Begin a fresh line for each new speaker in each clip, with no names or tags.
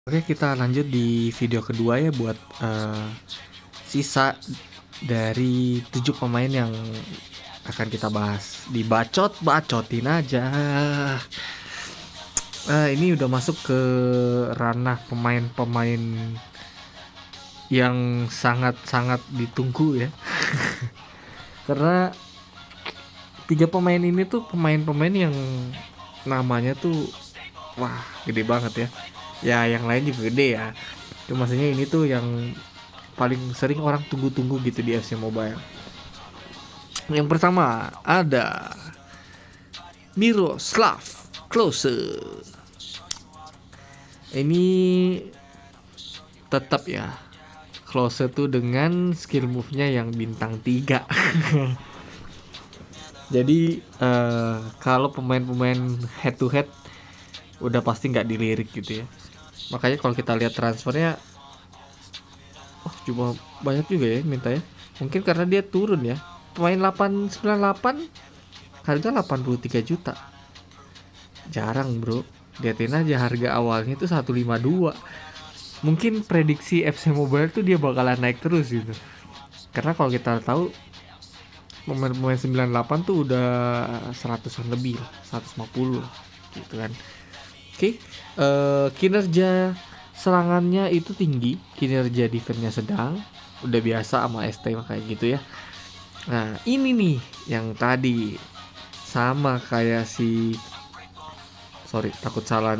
Oke, kita lanjut di video kedua ya buat sisa dari 7 pemain yang akan kita bahas. Dibacot-bacotin aja. Ini udah masuk ke ranah pemain-pemain yang sangat-sangat ditunggu ya. Karena 3 pemain ini tuh pemain-pemain yang namanya tuh wah, gede banget ya. Ya, yang lain juga gede ya. Cuma maksudnya ini tuh yang paling sering orang tunggu-tunggu gitu di FC Mobile. Yang pertama ada Miroslav Klose. Ini tetap ya, Klose tuh dengan skill move-nya yang bintang 3. Jadi kalau pemain-pemain head to head udah pasti nggak dilirik gitu ya. Makanya kalau kita lihat transfernya, cuma banyak juga ya minta ya. Mungkin karena dia turun ya. Pemain 898 harga 83 juta. Jarang bro. Liatin aja harga awalnya itu 152. Mungkin prediksi FC Mobile tuh dia bakalan naik terus gitu. Karena kalau kita tahu pemain-pemain 98 tuh udah 100-an lebih lah, 150 gitu kan. Oke, kinerja serangannya itu tinggi, kinerja defense-nya sedang, udah biasa sama ST kayak gitu ya. Nah, ini nih yang tadi sama kayak si takut salah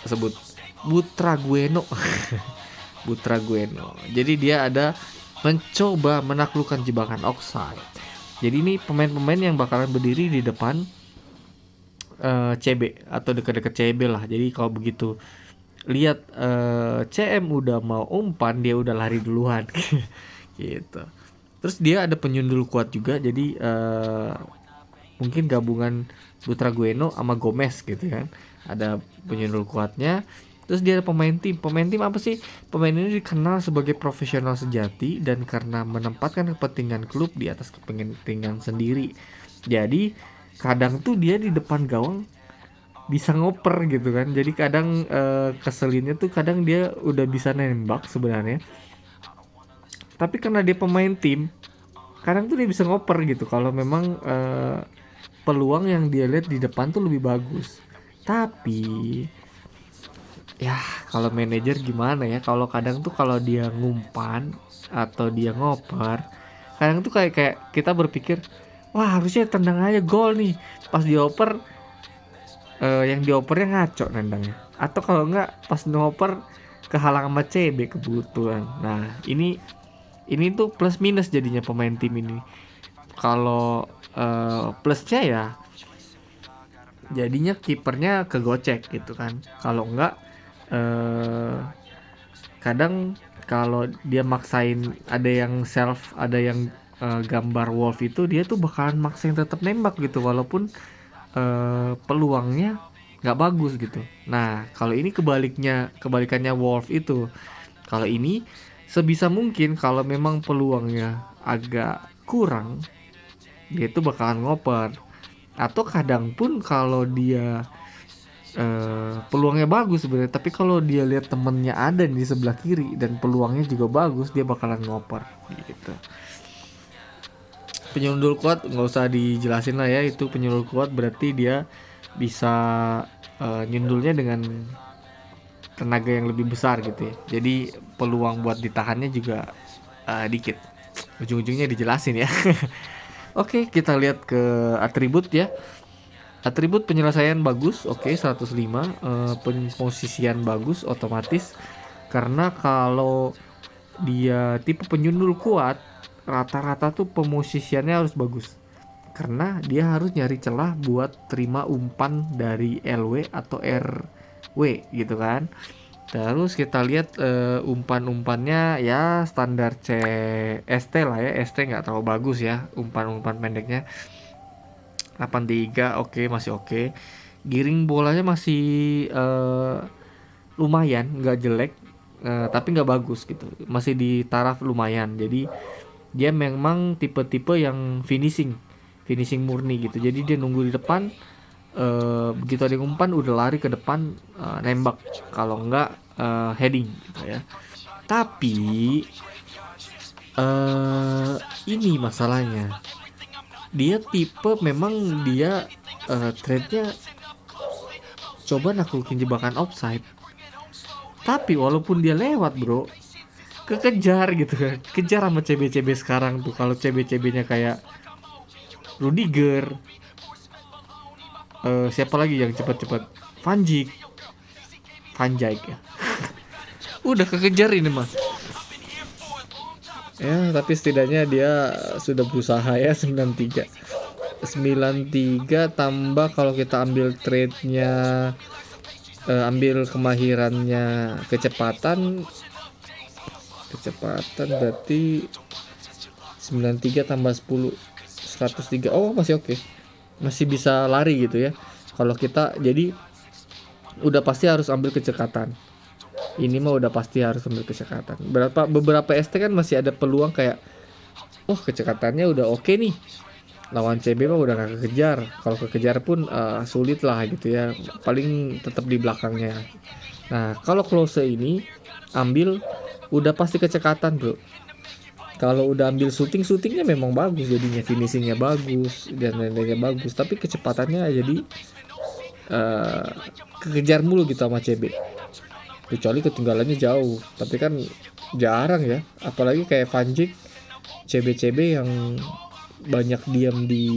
sebut Butragueno. Butragueno. Jadi dia ada mencoba menaklukkan jebakan offside. Jadi ini pemain-pemain yang bakalan berdiri di depan CB atau dekat-dekat CB lah. Jadi kalau begitu lihat CM udah mau umpan, dia udah lari duluan. Gitu. Terus dia ada penyundul kuat juga. Jadi mungkin gabungan Butragueno sama Gomez gitu kan. Ada penyundul kuatnya. Terus dia ada pemain tim. Pemain tim apa sih? Pemain ini dikenal sebagai profesional sejati dan karena menempatkan kepentingan klub di atas kepentingan sendiri. Jadi kadang tuh dia di depan gawang bisa ngoper gitu kan. Jadi kadang keselinnya tuh kadang dia udah bisa nembak sebenarnya. Tapi karena dia pemain tim, kadang tuh dia bisa ngoper gitu kalau memang peluang yang dia lihat di depan tuh lebih bagus. Tapi ya kalau manajer gimana ya, kalau kadang tuh kalau dia ngumpan atau dia ngoper, kadang tuh kayak kita berpikir wah harusnya tendang aja gol nih, pas dioper yang diopernya ngaco nendangnya, atau kalau enggak pas ngoper kehalang sama CB kebutuhan. Nah ini tuh plus minus jadinya pemain tim ini. Kalau plusnya ya jadinya kipernya kegocek gitu kan. Kalau enggak kadang kalau dia maksain, ada yang self, ada yang gambar wolf itu, dia tuh bakalan maksain tetap nembak gitu walaupun peluangnya nggak bagus gitu. Nah kalau ini kebalikannya wolf itu. Kalau ini sebisa mungkin kalau memang peluangnya agak kurang, dia tuh bakalan ngoper. Atau kadang pun kalau dia peluangnya bagus sebenarnya, tapi kalau dia lihat temennya ada di sebelah kiri dan peluangnya juga bagus, dia bakalan ngoper gitu. Penyundul kuat nggak usah dijelasin lah ya, itu penyundul kuat berarti dia bisa nyundulnya dengan tenaga yang lebih besar gitu ya. Jadi peluang buat ditahannya juga dikit. Ujung-ujungnya dijelasin ya. Oke, kita lihat ke atribut ya. Atribut penyelesaian bagus, oke, 105. Posisian bagus otomatis. Karena kalau dia tipe penyundul kuat, rata-rata tuh pemosisiannya harus bagus. Karena dia harus nyari celah buat terima umpan dari LW atau RW gitu kan. Terus kita lihat umpan-umpannya ya standar CST lah ya. ST nggak terlalu bagus ya umpan-umpan pendeknya. 83 oke, masih oke. Giring bolanya masih lumayan, nggak jelek, tapi nggak bagus gitu. Masih di taraf lumayan. Jadi dia memang tipe-tipe yang finishing murni gitu. Jadi dia nunggu di depan, begitu ada yang umpan udah lari ke depan, nembak, kalau enggak heading gitu ya. Tapi ini masalahnya, dia tipe memang dia trade-nya coba naklukin jebakan offside. Tapi walaupun dia lewat bro, kekejar gitu kan, kejar sama CB-CB sekarang tuh. Kalau CB-CB-nya kayak Rudiger, siapa lagi yang cepat-cepat, Van Dijk ya, udah kekejar ini mah. Ya tapi setidaknya dia sudah berusaha ya. 93 tambah kalau kita ambil trade-nya, ambil kemahirannya, kecepatan berarti 93 tambah 10 103. Oh masih oke. Masih bisa lari gitu ya. Kalau kita jadi udah pasti harus ambil kecepatan. Ini mah udah pasti harus ambil kecepatan. Beberapa ST kan masih ada peluang kayak, oh kecepatannya udah oke nih, lawan CB mah udah gak kekejar. Kalau kekejar pun sulit lah gitu ya, paling tetap di belakangnya. Nah kalau close ini ambil udah pasti kecekatan bro. Kalau udah ambil syutingnya memang bagus, jadinya finishingnya bagus dan lain-lainnya bagus, tapi kecepatannya jadi kekejar mulu gitu sama CB. Kecuali ketinggalannya jauh, tapi kan jarang ya, apalagi kayak Van Dijk, CB-CB yang banyak diam di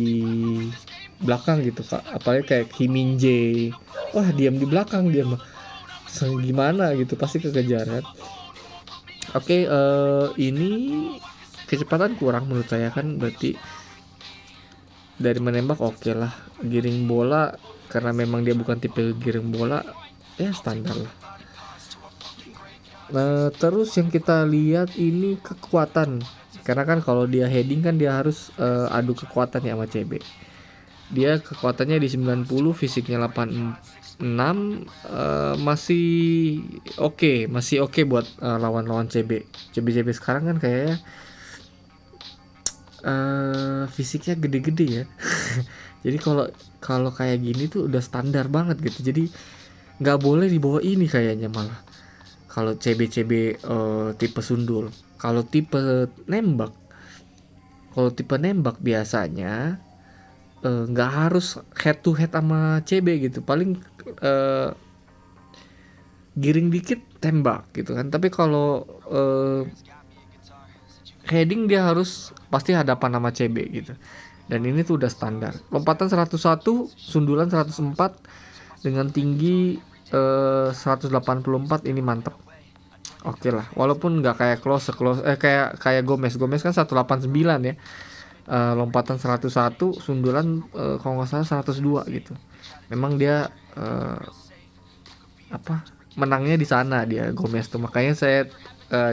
belakang gitu kak, apalagi kayak Kim Min Jae, wah diam di belakang dia mah gimana gitu, pasti kekejar kan. Oke, ini kecepatan kurang menurut saya kan, berarti dari menembak oke lah, giring bola karena memang dia bukan tipe giring bola ya standar lah. Nah, terus yang kita lihat ini kekuatan, karena kan kalau dia heading kan dia harus adu kekuatan ya sama CB. Dia kekuatannya di 90, fisiknya 86, masih oke buat lawan CB. CB sekarang kan kayaknya fisiknya gede-gede ya. Jadi kalau kayak gini tuh udah standar banget gitu. Jadi nggak boleh dibawa ini kayaknya malah. Kalau CB tipe sundul. Kalau tipe nembak biasanya nggak harus head to head sama CB gitu. Paling giring dikit tembak gitu kan. Tapi kalau heading dia harus pasti hadapan sama CB gitu. Dan ini tuh udah standar. Lompatan 101, sundulan 104 dengan tinggi 184, ini mantep. Oke lah, walaupun nggak kayak close kayak Gomez kan 189 ya. Lompatan 101, sundulan kalau nggak salah 102 gitu. Memang dia menangnya di sana dia Gomez tuh. Makanya saya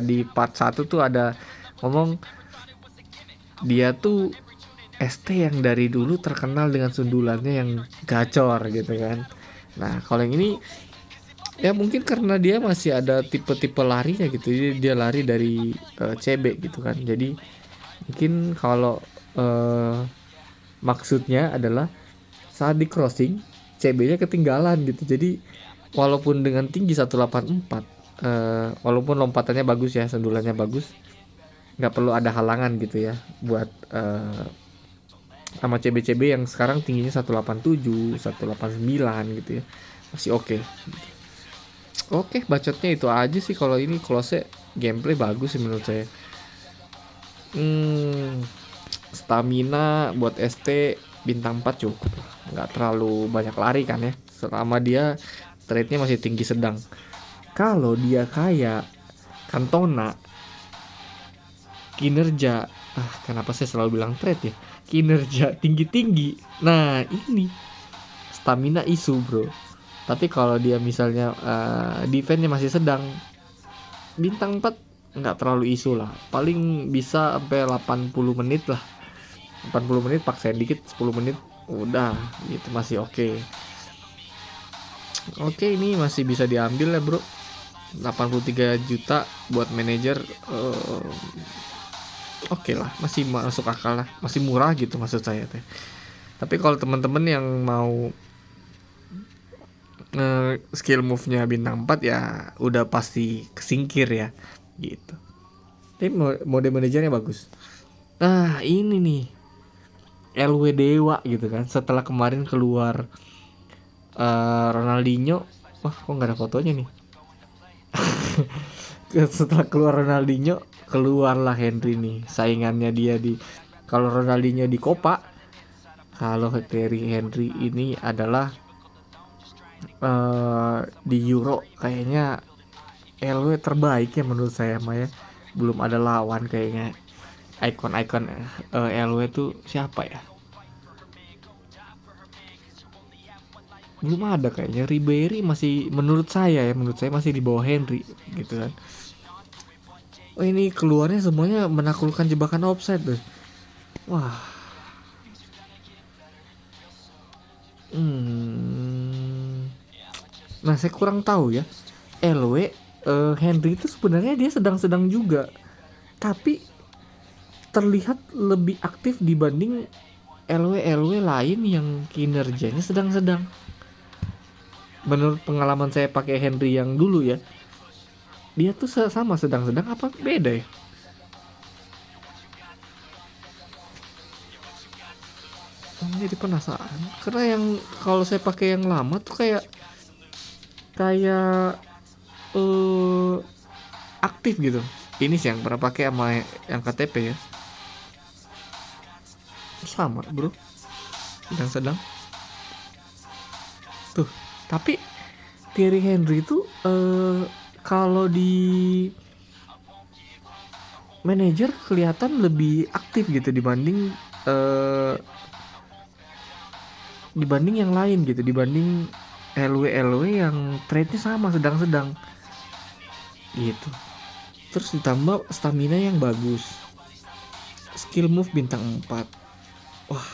di part 1 tuh ada ngomong dia tuh ST yang dari dulu terkenal dengan sundulannya yang gacor gitu kan. Nah kalau yang ini ya mungkin karena dia masih ada tipe-tipe larinya gitu, jadi dia lari dari CB gitu kan. Jadi mungkin kalau maksudnya adalah saat di crossing CB-nya ketinggalan gitu. Jadi walaupun dengan tinggi 184, walaupun lompatannya bagus ya, sundulannya bagus, nggak perlu ada halangan gitu ya buat sama CB yang sekarang tingginya 187, 189 gitu ya, masih oke. Oke, bacotnya itu aja sih. Kalau ini close gameplay bagus sih menurut saya. Stamina buat ST bintang 4 cukup, nggak terlalu banyak lari kan ya, selama dia trade-nya masih tinggi sedang. Kalau dia kayak Cantona, kinerja, kenapa saya selalu bilang trade ya, kinerja tinggi-tinggi, nah ini stamina isu bro. Tapi kalau dia misalnya defense-nya masih sedang, bintang 4 nggak terlalu isu lah, paling bisa sampai 80 menit lah. 80 menit paksain dikit, 10 menit udah gitu, masih oke. Oke, ini masih bisa diambil ya bro. 83 juta buat manajer, oke lah, masih masuk akal lah, masih murah gitu maksud saya teh. Tapi kalau teman-teman yang mau skill move-nya bintang 4 ya udah pasti kesingkir ya gitu. Tapi mode manajernya bagus. Nah ini nih LW Dewa gitu kan, setelah kemarin keluar Ronaldinho. Wah kok nggak ada fotonya nih. Setelah keluar Ronaldinho, keluarlah Henry nih, saingannya dia di, kalau Ronaldinho di Copa, kalau Thierry Henry ini adalah di Euro. Kayaknya LW terbaik ya menurut saya Maya. Belum ada lawan kayaknya. Ikon-ikon LW tuh siapa ya? Belum ada kayaknya. Ribery masih, menurut saya masih di bawah Henry gitu kan. Oh ini keluarnya semuanya menaklukkan jebakan offside deh. Wah. Nah saya kurang tahu ya. LW Henry itu sebenarnya dia sedang-sedang juga, tapi terlihat lebih aktif dibanding LW lain yang kinerjanya sedang-sedang. Menurut pengalaman saya pakai Henry yang dulu ya, dia tuh sama sedang-sedang apa beda ya? Jadi penasaran karena yang kalau saya pakai yang lama tuh kayak aktif gitu. Ini sih yang pernah pakai sama yang KTP ya, sama bro, sedang-sedang tuh. Tapi Thierry Henry itu kalau di manajer kelihatan lebih aktif gitu dibanding yang lain gitu, dibanding LW yang trade-nya sama sedang-sedang gitu. Terus ditambah stamina yang bagus, skill move bintang 4. Wah,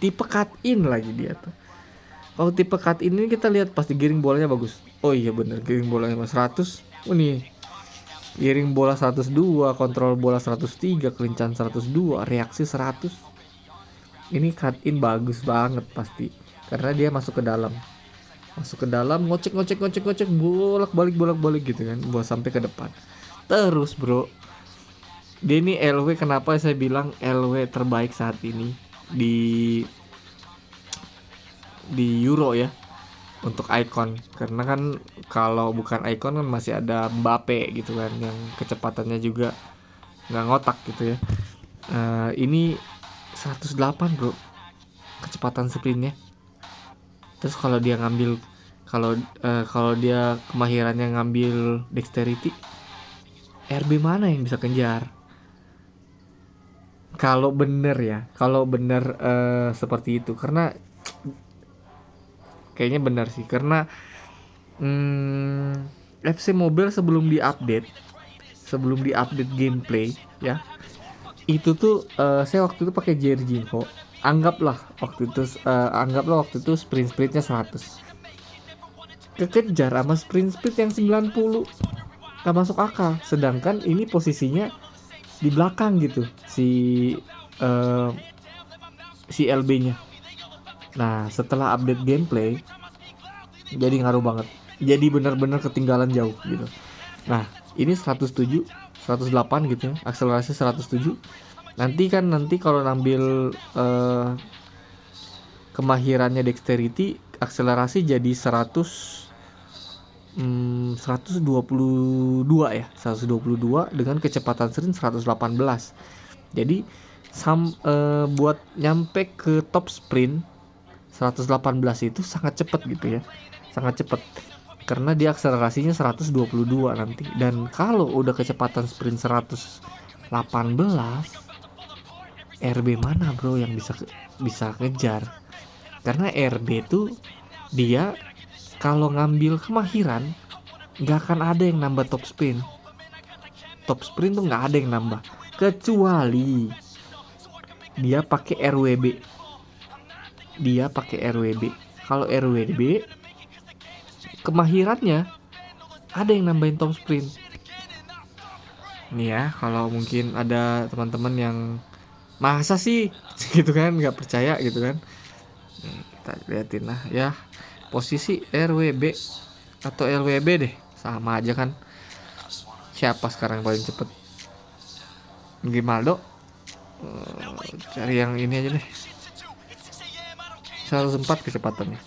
tipe cut in lagi dia tuh. Kalau tipe cut in ini kita lihat pasti giring bolanya bagus. Oh iya bener, giring bolanya 100. Oh nih, giring bola 102, kontrol bola 103, kelincahan 102, reaksi 100. Ini cut in bagus banget pasti, karena dia masuk ke dalam, ngocek bolak balik gitu kan, buat sampai ke depan. Terus bro, dia ini LW, kenapa saya bilang LW terbaik saat ini di Euro ya untuk icon, karena kan kalau bukan icon kan masih ada Mbappe gitu kan, yang kecepatannya juga nggak ngotak gitu ya. Ini 108 bro kecepatan sprintnya. Terus kalau dia ngambil, kalau dia kemahirannya ngambil dexterity, RB mana yang bisa kejar? Kalau bener ya, seperti itu, karena kayaknya benar sih, karena FC Mobile sebelum diupdate gameplay ya, itu tuh saya waktu itu pakai Jorginho. Anggaplah waktu itu sprintnya 100, kekejar sama sprint yang 90, gak masuk akal. Sedangkan ini posisinya di belakang gitu si LB nya. Nah setelah update gameplay jadi ngaruh banget, jadi benar-benar ketinggalan jauh gitu. Nah ini 107, 108 gitu ya, akselerasi 107. Nanti kalau ngambil kemahirannya dexterity, akselerasi jadi 122 ya, 122 dengan kecepatan sprint 118. Jadi buat nyampe ke top sprint 118 itu sangat cepat gitu ya, sangat cepat, karena dia akselerasinya 122 nanti. Dan kalau udah kecepatan sprint 118, RB mana bro yang bisa kejar? Karena RB tuh dia kalau ngambil kemahiran nggak akan ada yang nambah top sprint tuh, nggak ada yang nambah, kecuali dia pakai RWB. Kalau RWB kemahirannya ada yang nambahin top sprint. Nih ya, kalau mungkin ada teman-teman yang masa sih gitu kan, nggak percaya gitu kan, kita liatin lah ya. posisi RWB atau LWB deh, sama aja kan. Siapa sekarang paling cepet? Grimaldo. Cari yang ini aja deh, 104 kecepatannya.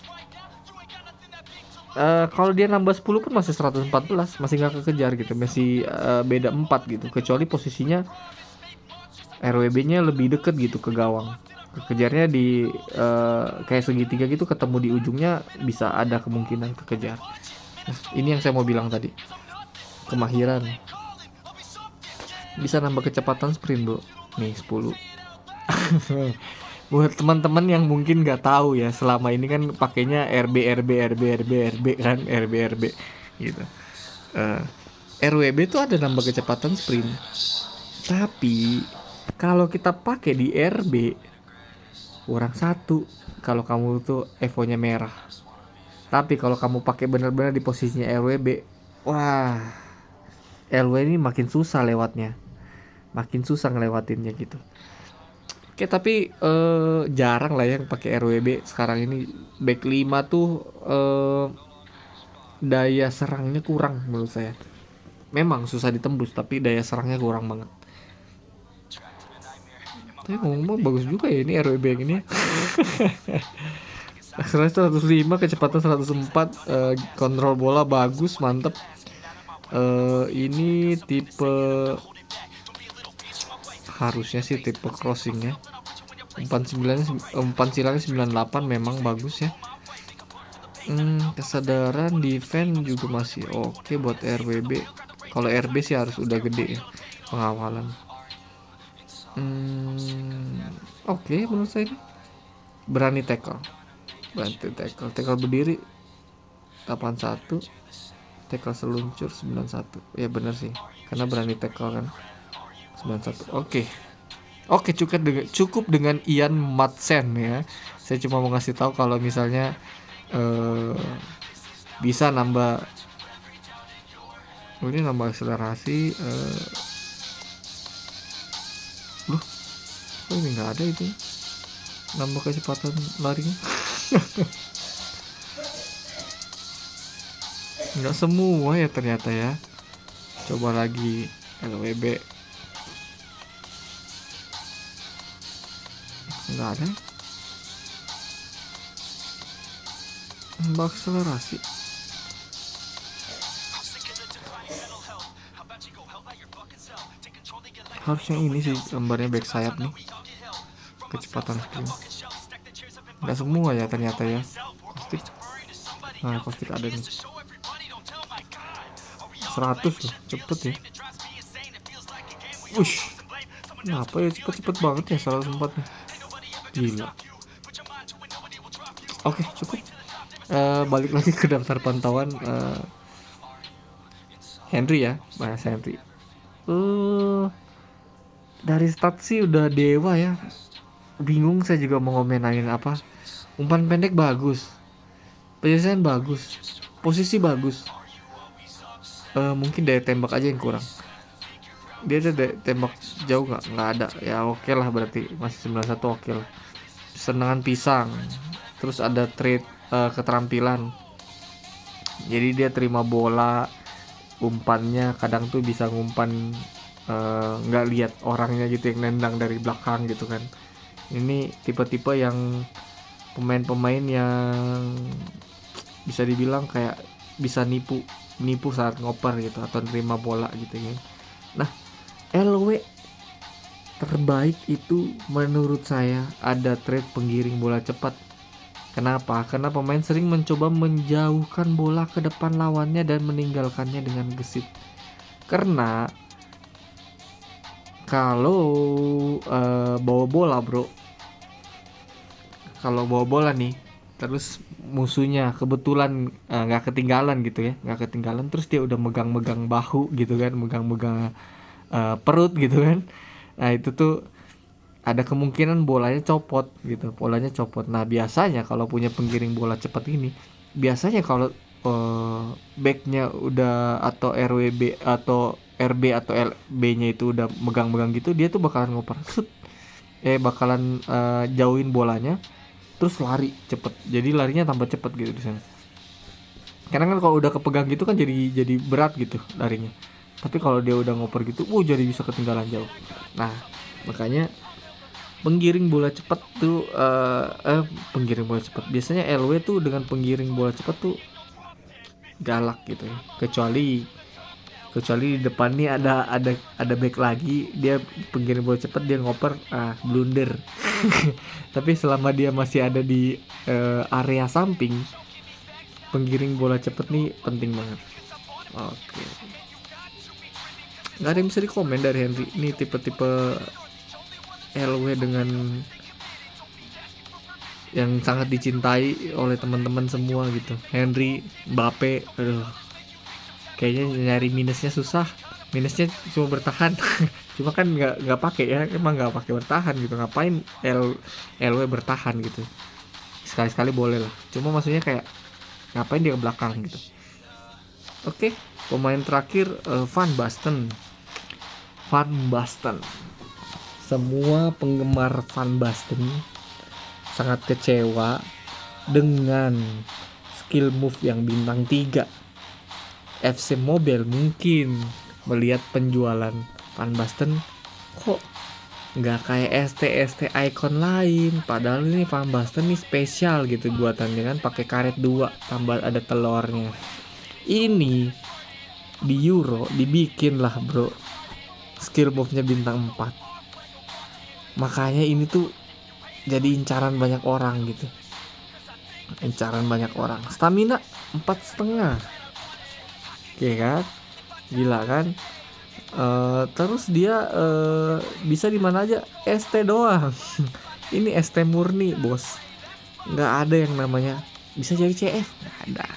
Kalau dia nambah 10 pun masih 114, masih nggak kekejar gitu, masih beda 4 gitu, kecuali posisinya RWB-nya lebih deket gitu ke gawang. Kekejarnya di kayak segitiga gitu, ketemu di ujungnya, bisa ada kemungkinan kekejar. Nah, ini yang saya mau bilang tadi, kemahiran. Bisa nambah kecepatan sprint bro, nih 10. Buat teman-teman yang mungkin nggak tahu ya, selama ini kan pakainya RB kan, RB gitu. Eh, RWB tuh ada nambah kecepatan sprint, tapi kalau kita pakai di RB kurang satu kalau kamu tuh Evo-nya merah. Tapi kalau kamu pakai benar-benar di posisinya RWB, wah, LW ini makin susah lewatnya, makin susah ngelewatinnya gitu. Oke, tapi jarang lah yang pakai RWB sekarang ini. Back 5 tuh daya serangnya kurang menurut saya. Memang susah ditembus, tapi daya serangnya kurang banget. Tapi ngomong bagus juga ya ini RWB yang ini. Akselerasi 105, kecepatan 104, kontrol bola bagus, mantep. Ini tipe, harusnya sih tipe crossingnya. Umpan silangnya 98 memang bagus ya. Kesadaran defense juga masih oke buat RWB. Kalau RB sih harus udah gede ya pengawalan. Oke, menurut saya ini berani tackle berdiri 81, tackle seluncur 91. Ya bener sih, karena berani tackle kan 91. Oke, cukup dengan Ian Madsen ya. Saya cuma mau ngasih tahu kalau misalnya bisa nambah, ini nambah akselerasi. Loh, kok ini nggak ada itu? Nambah kecepatan larinya. Nggak semua ya ternyata ya. Coba lagi LWB. Nggak ada. Nambah akselerasi. Harusnya ini sih gambarnya back sayap nih, kecepatan sprint. Nggak semua ya ternyata ya. Kostik. Nah, kostik ada nih 100 loh, cepet ya. Wush, kenapa ya cepet banget ya 104 nih. Gila. Oke, cukup. Balik lagi ke daftar pantauan. Henry ya, bahasa Henry. Dari stat sih udah dewa ya. Bingung saya juga mau ngomenain apa. Umpan pendek bagus, penyelesaian bagus, posisi bagus. Mungkin daya tembak aja yang kurang. Dia ada daya tembak jauh nggak ada ya. Oke lah, berarti masih 91 oke lah. Senangan pisang. Terus ada trait keterampilan. Jadi dia terima bola, umpannya kadang tuh bisa ngumpan nggak lihat orangnya gitu, yang nendang dari belakang gitu kan. Ini tipe-tipe yang pemain-pemain yang bisa dibilang kayak bisa nipu saat ngoper gitu atau nerima bola gitu ya. Nah, LW terbaik itu menurut saya ada trait penggiring bola cepat. Kenapa? Karena pemain sering mencoba menjauhkan bola ke depan lawannya dan meninggalkannya dengan gesit. Karena kalau bawa bola bro, kalau bawa bola nih, terus musuhnya kebetulan nggak ketinggalan gitu ya, nggak ketinggalan, terus dia udah megang-megang bahu gitu kan, megang-megang perut gitu kan. Nah itu tuh ada kemungkinan bolanya copot gitu, bolanya copot. Nah biasanya kalau punya penggiring bola cepat ini, biasanya kalau backnya udah atau RWB atau RB atau LB-nya itu udah megang-megang gitu, dia tuh bakalan ngoper, bakalan jauhin bolanya, terus lari cepet, jadi larinya tambah cepet gitu di sana. Karena kan kalau udah kepegang gitu kan jadi berat gitu larinya. Tapi kalau dia udah ngoper gitu, jadi bisa ketinggalan jauh. Nah, makanya penggiring bola cepat tuh penggiring bola cepat. Biasanya LW tuh dengan penggiring bola cepat tuh galak gitu ya. Kecuali di depan nih ada back lagi, dia penggiring bola cepat, dia ngoper blunder. Tapi selama dia masih ada di area samping, penggiring bola cepet nih penting banget. Oke. Nggak ada yang bisa dikomen dari Henry. Ini tipe-tipe LW dengan yang sangat dicintai oleh teman-teman semua gitu. Henry, Mbappe, aduh. Kayaknya nyari minusnya susah. Minusnya cuma bertahan. Cuma kan nggak pakai ya, emang nggak pakai bertahan gitu. Ngapain LW bertahan gitu? Sekali-sekali boleh lah. Cuma maksudnya kayak ngapain dia ke belakang gitu. Oke, pemain terakhir Van Basten. Semua penggemar Van Basten sangat kecewa dengan skill move yang bintang 3. FC Mobile mungkin melihat penjualan Van Basten kok nggak kayak ST icon lain, padahal ini Van Basten nih spesial gitu buatannya kan, pakai karet 2 tambah ada telurnya. Ini di Euro dibikin lah bro skill move-nya bintang 4. Makanya ini tuh jadi incaran banyak orang gitu. Stamina 4,5. Oke kan? Gila kan? Terus dia bisa di mana aja? ST doang. Ini ST murni, bos. Nggak ada yang namanya bisa jadi CF. Nggak ada.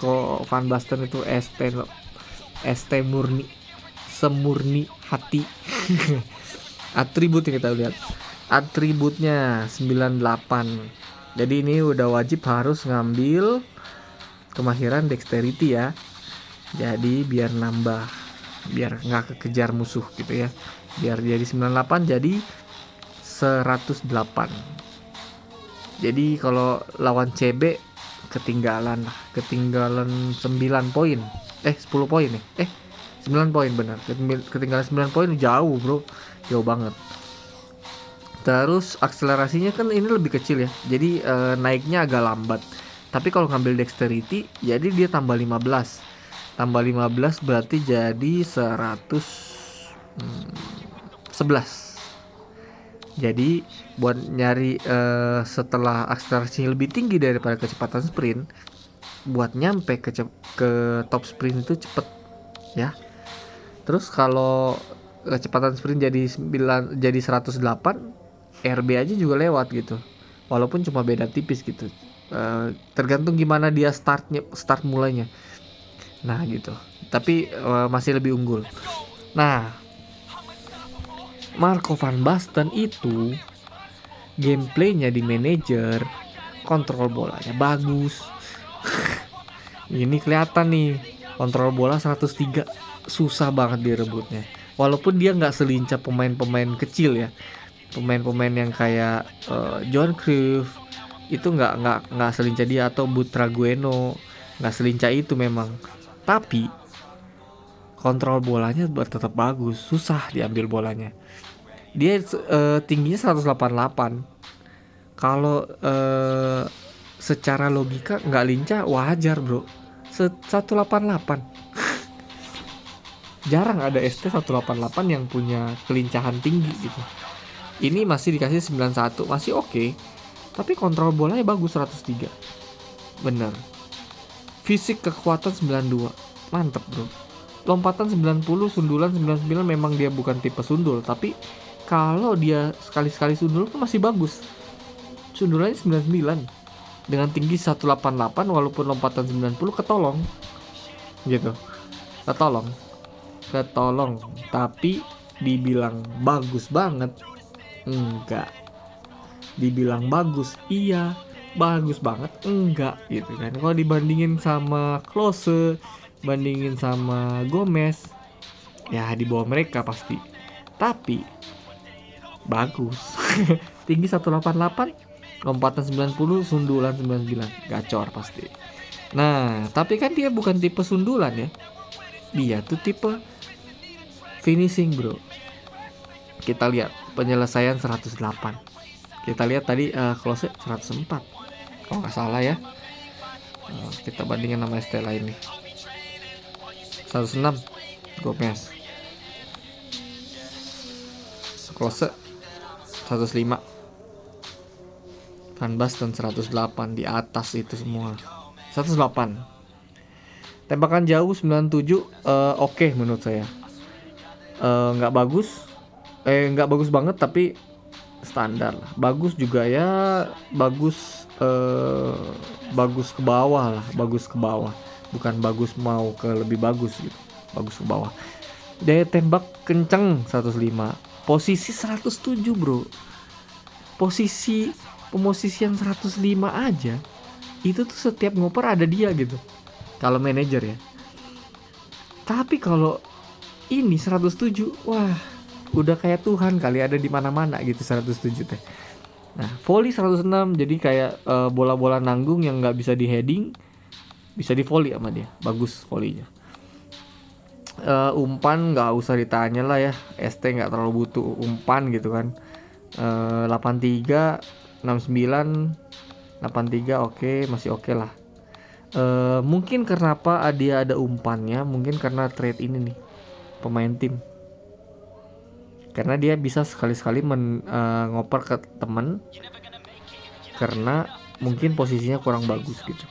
Kok Van Basten itu ST murni. Semurni hati. Atribut yang kita lihat. Atributnya 98. Jadi ini udah wajib harus ngambil kemahiran dexterity ya. Jadi biar nambah, biar nggak kekejar musuh gitu ya. Biar jadi 98 jadi 108. Jadi kalau lawan CB ketinggalan 9 poin. 10 poin nih. 9 poin benar. Ketinggalan 9 poin jauh, bro. Jauh banget. Terus akselerasinya kan ini lebih kecil ya. Jadi naiknya agak lambat. Tapi kalau ngambil dexterity jadi dia tambah 15. Tambah 15 berarti jadi 111. Jadi buat nyari setelah akselerasinya lebih tinggi daripada kecepatan sprint, buat nyampe ke top sprint itu cepet ya. Terus kalau kecepatan sprint jadi 108, RB aja juga lewat gitu. Walaupun cuma beda tipis gitu. Tergantung gimana dia start mulainya. Nah gitu. Tapi masih lebih unggul. Nah, Marco van Basten itu gameplaynya di manajer, kontrol bolanya bagus. Ini kelihatan nih, kontrol bola 103 susah banget direbutnya. Walaupun dia nggak selincah pemain-pemain kecil ya, pemain-pemain yang kayak John Cruyff itu nggak selincah dia, atau Butragueno nggak selincah itu memang. Tapi kontrol bolanya tetap bagus, susah diambil bolanya. Dia tingginya 188. Kalau secara logika nggak lincah wajar bro. 188. Jarang ada ST 188 yang punya kelincahan tinggi gitu. Ini masih dikasih 91, masih oke. Tapi kontrol bolanya bagus 103. Bener. Fisik kekuatan 92. Mantep bro. Lompatan 90, sundulan 99, memang dia bukan tipe sundul, tapi kalau dia sekali-sekali sundul kan masih bagus. Sundulannya 99 dengan tinggi 188, walaupun lompatan 90 ketolong. Gitu. Ketolong. Tapi dibilang bagus banget enggak. Dibilang bagus iya, bagus banget enggak gitu kan. Kalau dibandingin sama Klose, bandingin sama Gomez, ya di bawah mereka pasti. Tapi bagus. Tinggi 188, lompatan 90, sundulan 99, gacor pasti. Nah, tapi kan dia bukan tipe sundulan ya. Dia tuh tipe finishing, bro. Kita lihat penyelesaian 108. Kita lihat tadi close 104. Kalau nggak salah ya. Kita bandingin sama ST lain nih. 106 Gomez. Close 105. Van Basten 108, di atas itu semua. 108. Tembakan jauh 97, oke menurut saya. Nggak bagus, nggak bagus banget tapi standar lah. Bagus juga ya, bagus bagus ke bawah lah, bagus ke bawah. Bukan bagus mau ke lebih bagus gitu, bagus ke bawah. Daya tembak kenceng 105, posisi 107 bro. Pemosisian 105 aja itu tuh setiap ngoper ada dia gitu, kalau manajer ya. Tapi kalau ini 107, wah udah kayak Tuhan kali, ada di mana-mana gitu 107 teh. Nah, volley 106, jadi kayak bola-bola nanggung yang nggak bisa di heading bisa di volley sama dia, bagus volleynya. Umpan nggak usah ditanya lah ya, ST nggak terlalu butuh umpan gitu kan. 83, 69, 83 oke, masih oke lah. Mungkin kenapa dia ada umpannya, mungkin karena trade ini nih, pemain tim. Karena dia bisa sekali-sekali ngoper ke teman, karena mungkin posisinya kurang bagus gitu.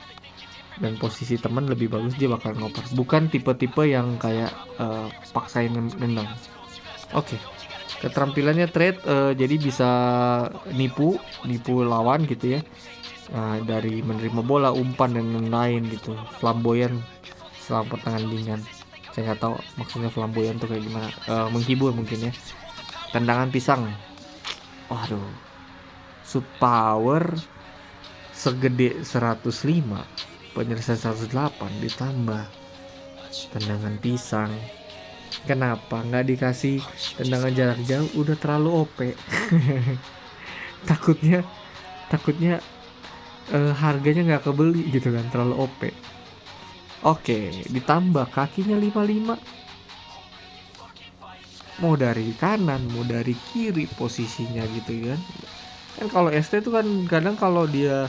Dan posisi teman lebih bagus, dia bakal ngoper. Bukan tipe-tipe yang kayak paksain nendang. Oke. Keterampilannya trade, jadi bisa nipu lawan gitu ya. Dari menerima bola, umpan dan lain-lain gitu. Flamboyan selama pertandingan. Saya nggak tahu maksudnya flamboyan tuh kayak gimana. Menghibur mungkin ya. Tendangan pisang. Waduh. Shoot power segede 105, penyelesaian 108 ditambah tendangan pisang. Kenapa nggak dikasih tendangan jarak jauh? Udah terlalu OP. takutnya harganya nggak kebeli gitu kan, terlalu OP. Oke, ditambah kakinya 55, mau dari kanan mau dari kiri posisinya gitu kan. Kan kalau ST itu kan kadang kalau dia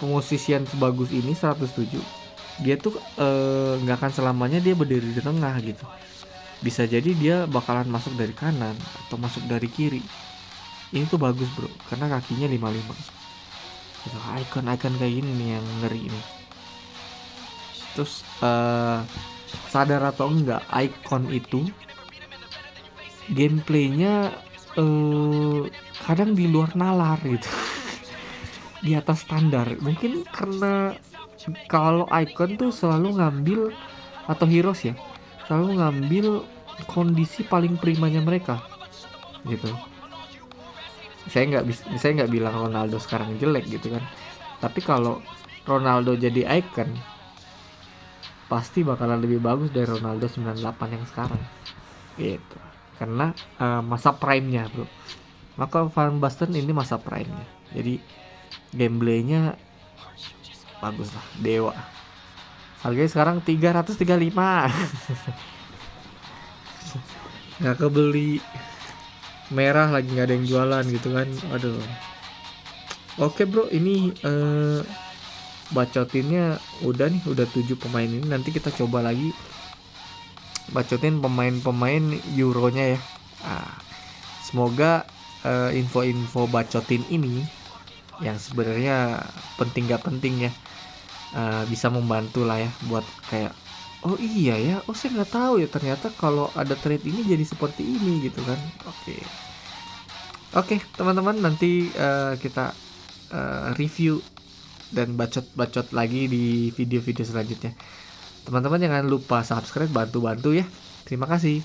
pemosisian sebagus ini 107, dia tuh nggak akan selamanya dia berdiri di tengah gitu. Bisa jadi dia bakalan masuk dari kanan atau masuk dari kiri. Ini tuh bagus bro, karena kakinya 55 gitu. Icon kayak gini nih yang ngeri ini. Terus sadar atau enggak, Icon itu gameplaynya kadang di luar nalar gitu. Di atas standar. Mungkin karena kalau Icon tuh selalu ngambil, atau Heroes ya, selalu ngambil kondisi paling primanya mereka gitu. Saya nggak bilang Ronaldo sekarang jelek gitu kan, tapi kalau Ronaldo jadi Icon pasti bakalan lebih bagus dari Ronaldo 98 yang sekarang gitu, karena masa prime-nya bro. Maka Van Basten ini masa prime-nya, jadi gameplaynya bagus lah, dewa. Harganya sekarang 335. Nggak kebeli, merah lagi nggak ada yang jualan gitu kan. Aduh. Oke bro, ini bacotinnya udah 7 pemain ini. Nanti kita coba lagi bacotin pemain-pemain Euronya ya. Semoga info-info bacotin ini yang sebenarnya penting gak penting ya, bisa membantu lah ya buat kayak, oh iya ya, oh saya nggak tahu ya ternyata kalau ada trade ini jadi seperti ini gitu kan. Oke teman-teman, nanti kita review dan bacot lagi di video-video selanjutnya. Teman-teman jangan lupa subscribe, bantu ya. Terima kasih.